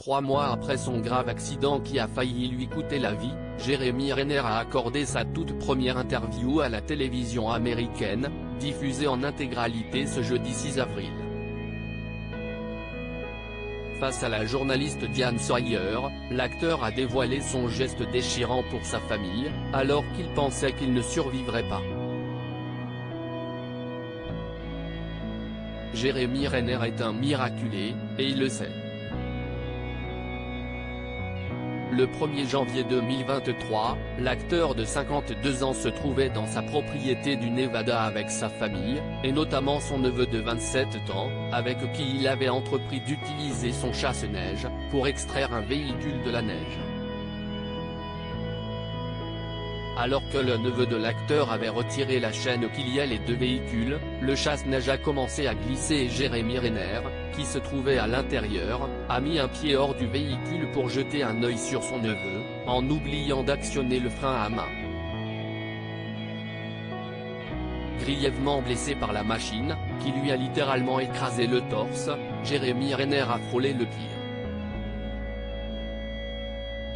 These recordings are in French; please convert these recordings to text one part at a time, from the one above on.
3 mois après son grave accident qui a failli lui coûter la vie, Jeremy Renner a accordé sa toute première interview à la télévision américaine, diffusée en intégralité ce jeudi 6 avril. Face à la journaliste Diane Sawyer, l'acteur a dévoilé son geste déchirant pour sa famille, alors qu'il pensait qu'il ne survivrait pas. Jeremy Renner est un miraculé, et il le sait. Le 1er janvier 2023, l'acteur de 52 ans se trouvait dans sa propriété du Nevada avec sa famille, et notamment son neveu de 27 ans, avec qui il avait entrepris d'utiliser son chasse-neige, pour extraire un véhicule de la neige. Alors que le neveu de l'acteur avait retiré la chaîne qui liait les deux véhicules, le chasse-neige a commencé à glisser et Jeremy Renner, qui se trouvait à l'intérieur, a mis un pied hors du véhicule pour jeter un œil sur son neveu, en oubliant d'actionner le frein à main. Grièvement blessé par la machine, qui lui a littéralement écrasé le torse, Jeremy Renner a frôlé le pire.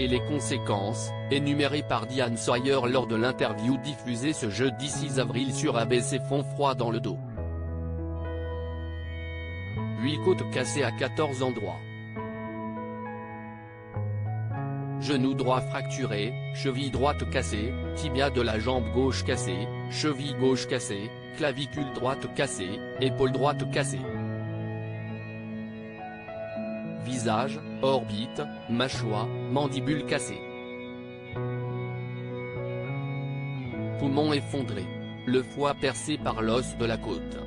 Et les conséquences, énumérées par Diane Sawyer lors de l'interview diffusée ce jeudi 6 avril sur ABC font froid dans le dos. 8 côtes cassées à 14 endroits. Genou droit fracturé, cheville droite cassée, tibia de la jambe gauche cassée, cheville gauche cassée, clavicule droite cassée, épaule droite cassée. Visage, orbite, mâchoire, mandibule cassée. Poumon effondré. Le foie percé par l'os de la côte.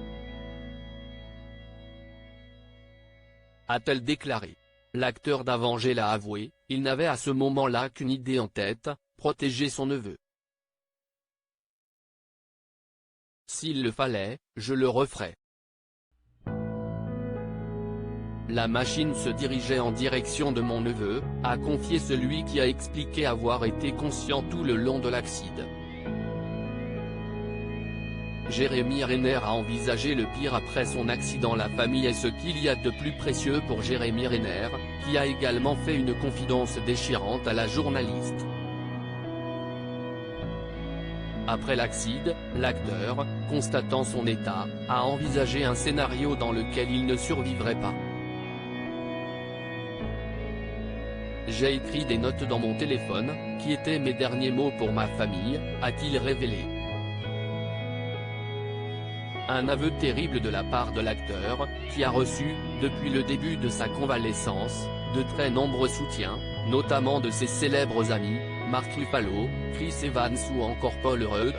A-t-elle déclaré. L'acteur d'Avengé l'a avoué, il n'avait à ce moment-là qu'une idée en tête, protéger son neveu. S'il le fallait, je le referais. La machine se dirigeait en direction de mon neveu, a confié celui qui a expliqué avoir été conscient tout le long de l'accident. Jeremy Renner a envisagé le pire après son accident. La famille est ce qu'il y a de plus précieux pour Jeremy Renner, qui a également fait une confidence déchirante à la journaliste. Après l'accident, l'acteur, constatant son état, a envisagé un scénario dans lequel il ne survivrait pas. J'ai écrit des notes dans mon téléphone, qui étaient mes derniers mots pour ma famille, a-t-il révélé. Un aveu terrible de la part de l'acteur, qui a reçu, depuis le début de sa convalescence, de très nombreux soutiens, notamment de ses célèbres amis, Mark Ruffalo, Chris Evans ou encore Paul Rudd,